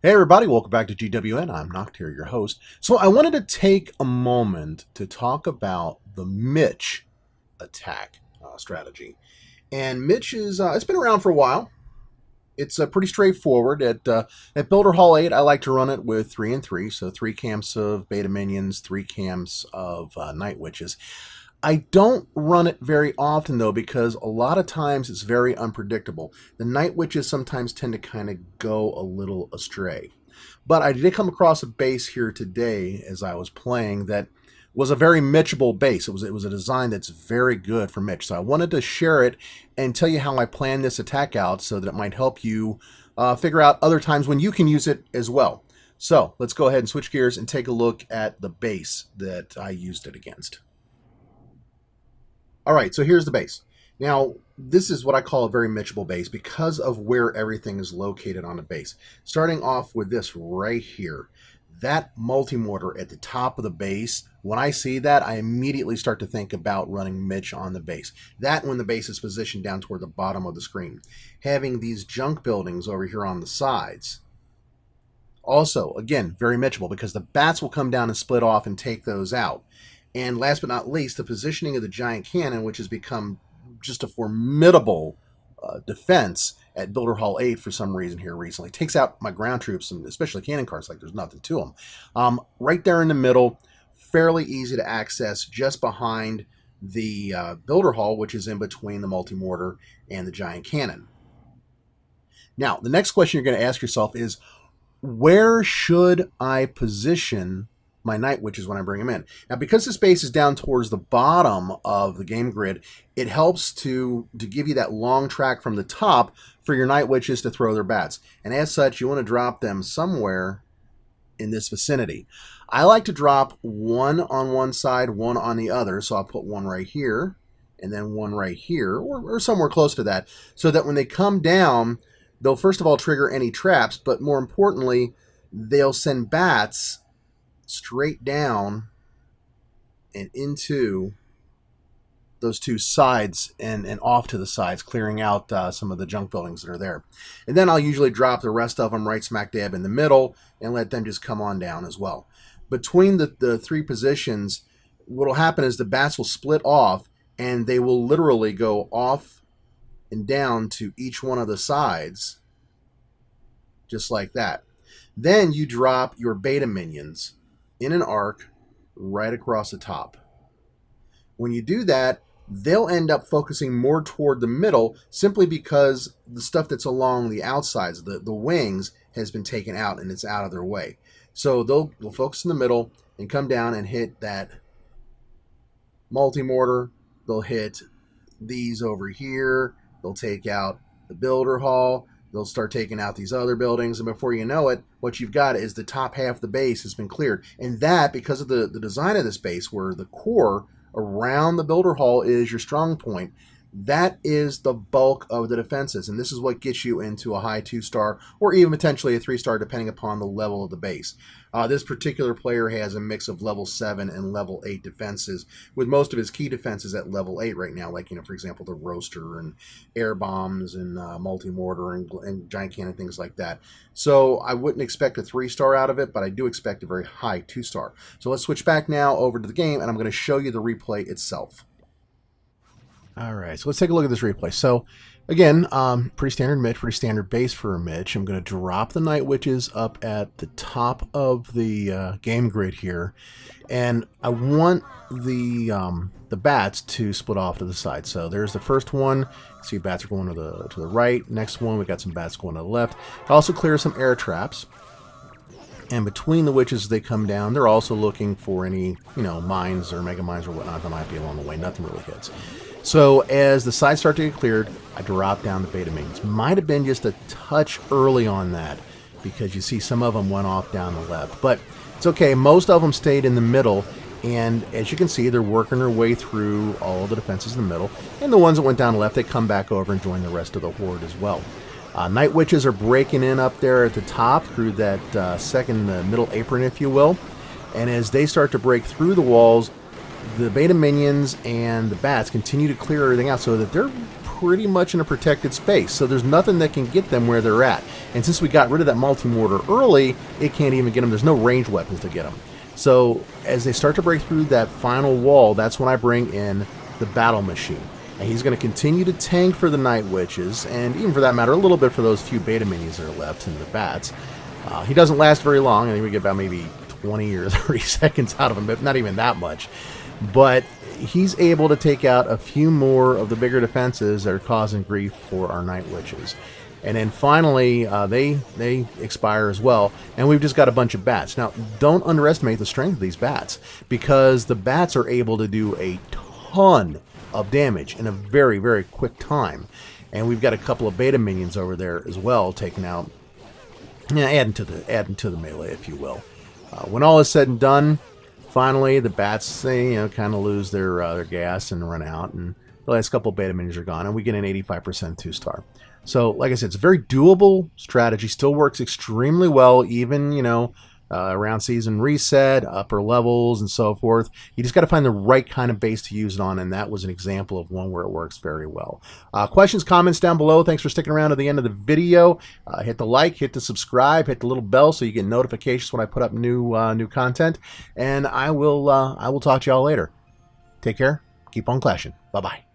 Hey everybody, welcome back to GWN. I'm Noct here, your host. So I wanted to take a moment to talk about the Mitch attack strategy. And Mitch is, it's been around for a while. It's pretty straightforward. At Builder Hall 8, I like to run it with 3 and 3. So 3 camps of beta minions, 3 camps of night witches. I don't run it very often, though, because a lot of times it's very unpredictable. The night witches sometimes tend to kind of go a little astray. But I did come across a base here today as I was playing that was a very Mitchable base. It was a design that's very good for Mitch. So I wanted to share it and tell you how I plan this attack out so that it might help you figure out other times when you can use it as well. So let's go ahead and switch gears and take a look at the base that I used it against. All right, so here's the base. Now, this is what I call a very Mitchable base because of where everything is located on the base. Starting off with this right here, that MultiMortar at the top of the base, when I see that, I immediately start to think about running Mitch on the base. That when the base is positioned down toward the bottom of the screen. Having these junk buildings over here on the sides. Also, again, very Mitchable because the bats will come down and split off and take those out. And last but not least, the positioning of the giant cannon, which has become just a formidable defense at Builder Hall 8 for some reason here recently. Takes out my ground troops, and especially cannon cars, like there's nothing to them. Right there in the middle, fairly easy to access, just behind the Builder Hall, which is in between the MultiMortar and the giant cannon. Now, the next question you're going to ask yourself is, where should I position my night witches when I bring them in? Now, because this base is down towards the bottom of the game grid, it helps to give you that long track from the top for your night witches to throw their bats. And as such, you want to drop them somewhere in this vicinity. I like to drop one on one side, one on the other. So I'll put one right here and then one right here or somewhere close to that, so that when they come down, they'll first of all trigger any traps, but more importantly, they'll send bats straight down and into those two sides and off to the sides, clearing out some of the junk buildings that are there. And then I'll usually drop the rest of them right smack dab in the middle and let them just come on down as well. Between the 3 positions, what will happen is the bats will split off and they will literally go off and down to each one of the sides, just like that. Then you drop your beta minions in an arc right across the top. When you do that, they'll end up focusing more toward the middle simply because the stuff that's along the outsides, the wings, has been taken out and it's out of their way. So they'll focus in the middle and come down and hit that MultiMortar. They'll hit these over here. They'll take out the Builder Hall. They'll start taking out these other buildings, and before you know it, what you've got is the top half of the base has been cleared. And that, because of the design of this base, where the core around the Builder Hall is your strong point, that is the bulk of the defenses. And this is what gets you into a high 2-star or even potentially a 3-star, depending upon the level of the base. This particular player has a mix of level 7 and level 8 defenses, with most of his key defenses at level 8 right now, like, for example, the roaster and air bombs and MultiMortar and giant cannon, things like that. So I wouldn't expect a 3-star out of it, but I do expect a very high 2-star. So let's switch back now over to the game, and I'm going to show you the replay itself. All right, so let's take a look at this replay. So, again, pretty standard Mitch, pretty standard base for a Mitch. I'm going to drop the night witches up at the top of the game grid here, and I want the bats to split off to the side. So there's the first one. See, bats are going to the right. Next one, we got some bats going to the left. Also clear some air traps. And between the witches as they come down, they're also looking for any, mines or mega mines or whatnot that might be along the way. Nothing really hits. So as the sides start to get cleared, I drop down the beta minions. Might have been just a touch early on that because you see some of them went off down the left. But it's okay. Most of them stayed in the middle. And as you can see, they're working their way through all the defenses in the middle. And the ones that went down the left, they come back over and join the rest of the horde as well. Night witches are breaking in up there at the top through that second middle apron, if you will. And as they start to break through the walls, the beta minions and the bats continue to clear everything out so that they're pretty much in a protected space, so there's nothing that can get them where they're at. And since we got rid of that multi-mortar early, it can't even get them. There's no ranged weapons to get them. So as they start to break through that final wall, that's when I bring in the battle machine. And he's going to continue to tank for the Night Witches, and even for that matter, a little bit for those few beta minions that are left in the bats. He doesn't last very long. I think we get about maybe 20 or 30 seconds out of him, but not even that much. But he's able to take out a few more of the bigger defenses that are causing grief for our Night Witches. And then finally, they expire as well, and we've just got a bunch of bats. Now, don't underestimate the strength of these bats, because the bats are able to do a ton of damage in a very, very quick time. And we've got a couple of beta minions over there as well, taking out, adding to the melee, if you will. When all is said and done, finally the bats, they kind of lose their gas and run out, and the last couple of beta minions are gone, and we get an 85% 2-star. So, like I said, it's a very doable strategy. Still works extremely well, even around season reset, upper levels, and so forth. You just got to find the right kind of base to use it on, and that was an example of one where it works very well. Questions, comments down below. Thanks for sticking around to the end of the video. Hit the like, hit the subscribe, hit the little bell so you get notifications when I put up new content. And I will talk to y'all later. Take care. Keep on clashing. Bye-bye.